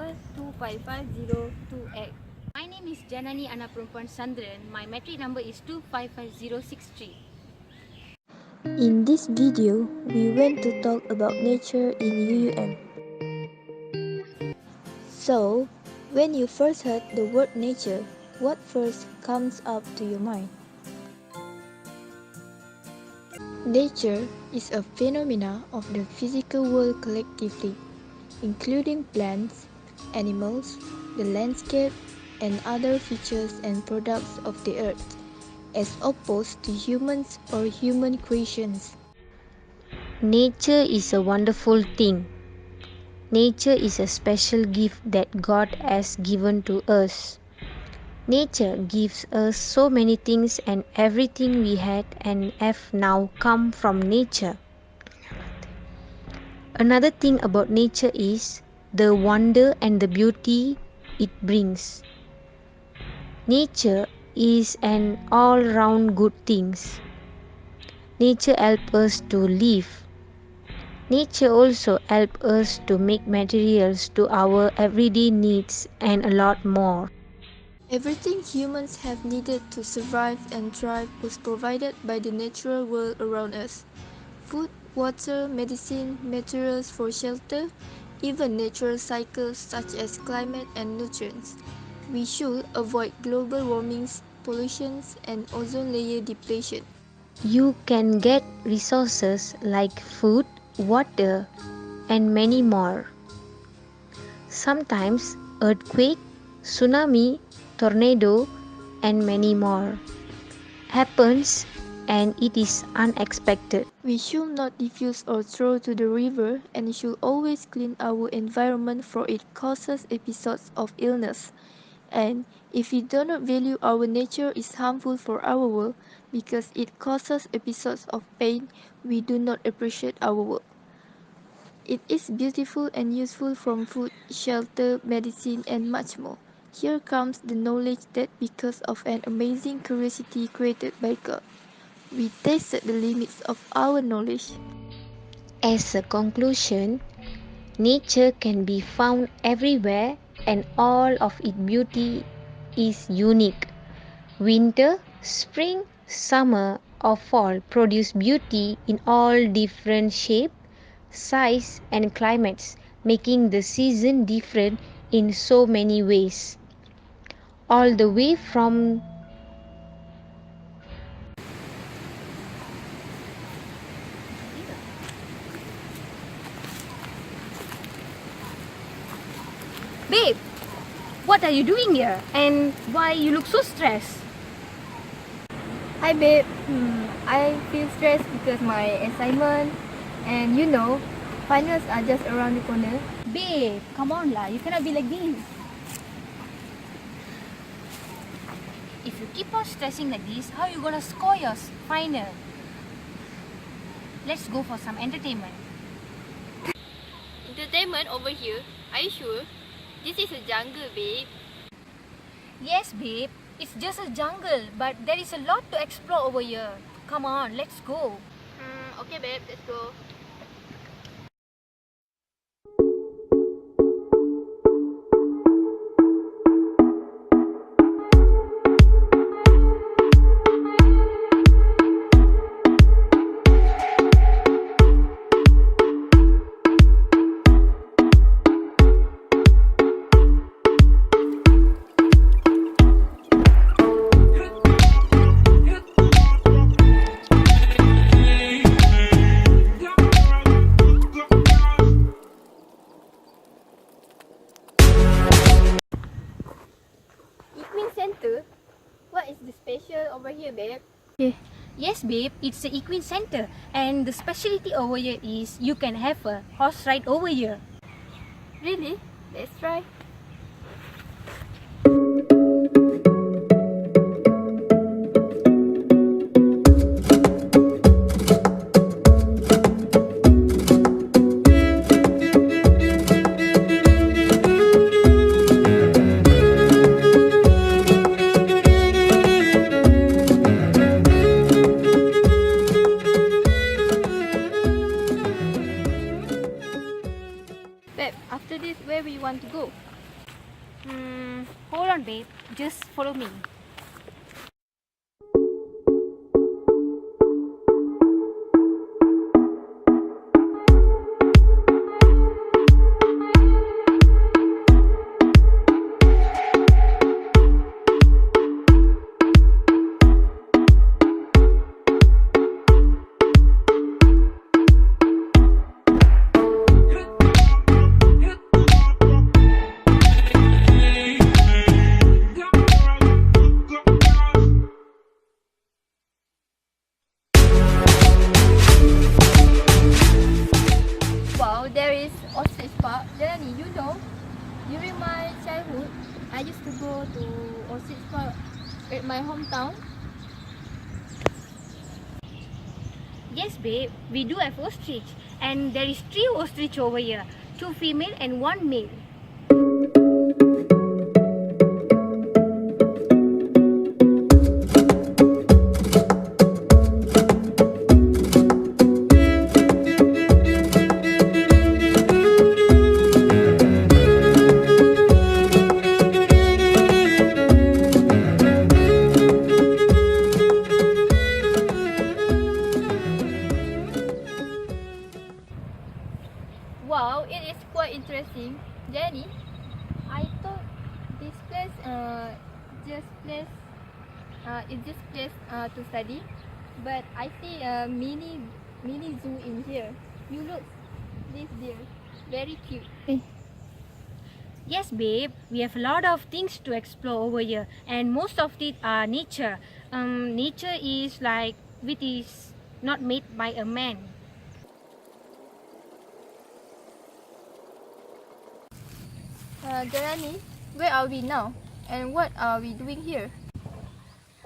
25502X. My name is Janani Anaprumpan Sandran. My metric number is 255063. In this video, we went to talk about nature in UUM. So, when you first heard the word nature, what first comes up to your mind? Nature is a phenomena of the physical world collectively, including plants, animals, the landscape, and other features and products of the earth, as opposed to humans or human creations. Nature is a wonderful thing. Nature is a special gift that God has given to us. Nature gives us so many things, and everything we had and have now come from nature. Another thing about nature is the wonder and the beauty it brings. Nature is an all-round good things. Nature helps us to live. Nature also helps us to make materials to our everyday needs and a lot more. Everything humans have needed to survive and thrive was provided by the natural world around us. Food, water, medicine, materials for shelter, even natural cycles such as climate and nutrients. We should avoid global warmings, pollutions, and ozone layer depletion. You can get resources like food, water, and many more. Sometimes earthquake, tsunami, tornado, and many more happens, and it is unexpected. We should not diffuse or throw to the river and should always clean our environment for it causes episodes of illness. And if we do not value our nature is harmful for our world because it causes episodes of pain, we do not appreciate our world. It is beautiful and useful from food, shelter, medicine, and much more. Here comes the knowledge that because of an amazing curiosity created by God, we tested the limits of our knowledge. As a conclusion, nature can be found everywhere, and all of its beauty is unique. Winter, spring, summer, or fall produce beauty in all different shapes, size, and climates, making the season different in so many ways. All the way from Babe, what are you doing here? And why you look so stressed? Hi babe, I feel stressed because my assignment and finals are just around the corner. Babe, come on lah, you cannot be like this. If you keep on stressing like this, how you gonna score your final? Let's go for some entertainment. Entertainment over here? Are you sure? This is a jungle, babe. Yes, babe, it's just a jungle, but there is a lot to explore over here. Come on, let's go. Okay babe, let's go. Center? What is the special over here, babe? Yes, babe, it's the Equine Center, and the specialty over here is you can have a horse ride over here. Really? Let's try. Babe, after this, where we want to go? babe. Just follow me. Wow, there is Ostrich Park. Jelani, you know, during my childhood, I used to go to Ostrich Park at my hometown. Yes, babe. We do have ostrich, and there is 3 ostrich over here, 2 female and 1 male. Wow, it is quite interesting. Jelani, I thought this place just place it's just place to study, but I see a mini zoo in here. You look this deer, very cute. Yes, babe. We have a lot of things to explore over here, and most of it are nature. Nature is like which is not made by a man. Jelani, where are we now? And what are we doing here?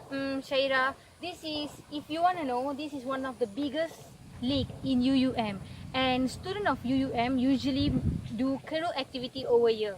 Shaira, this is, if you want to know, this is one of the biggest lake in UUM, and students of UUM usually do canoe activity over here.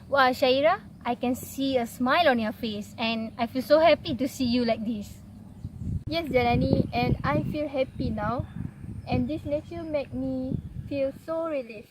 Wow, Shaira, I can see a smile on your face, and I feel so happy to see you like this. Yes, Jelani, and I feel happy now. And this nature make me feel so relieved.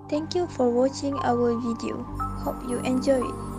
Thank you for watching our video. Hope you enjoy it.